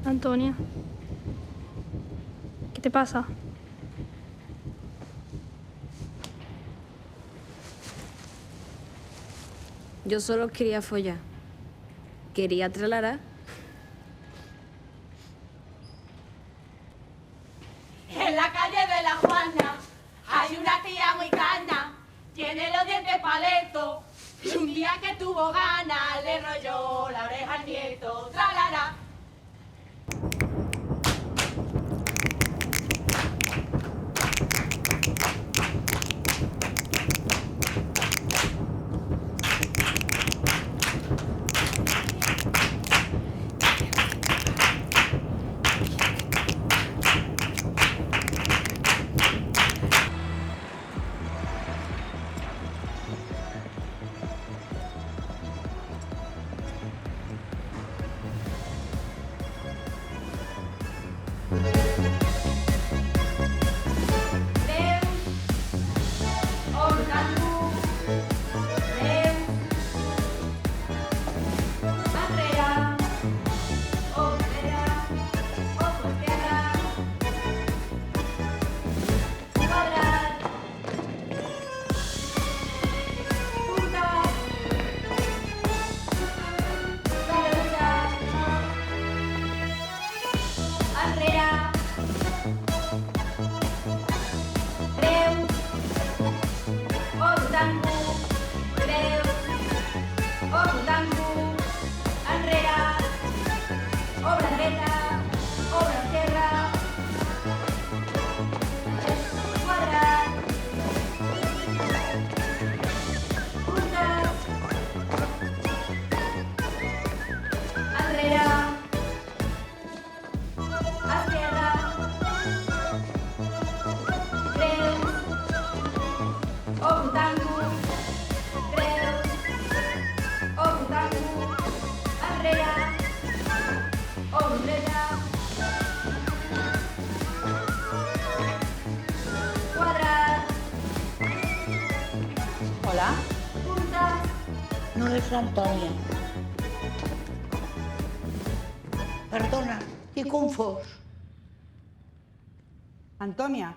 Antonia, ¿qué te pasa? Yo solo quería follar. Quería tralara. En la calle de la Juana hay una tía muy cana, tiene los dientes paletos, y un día que tuvo ganas le rolló la oreja al nieto. Tralara. Hola. No és l'Antònia. Perdona, t'he confós. Antònia,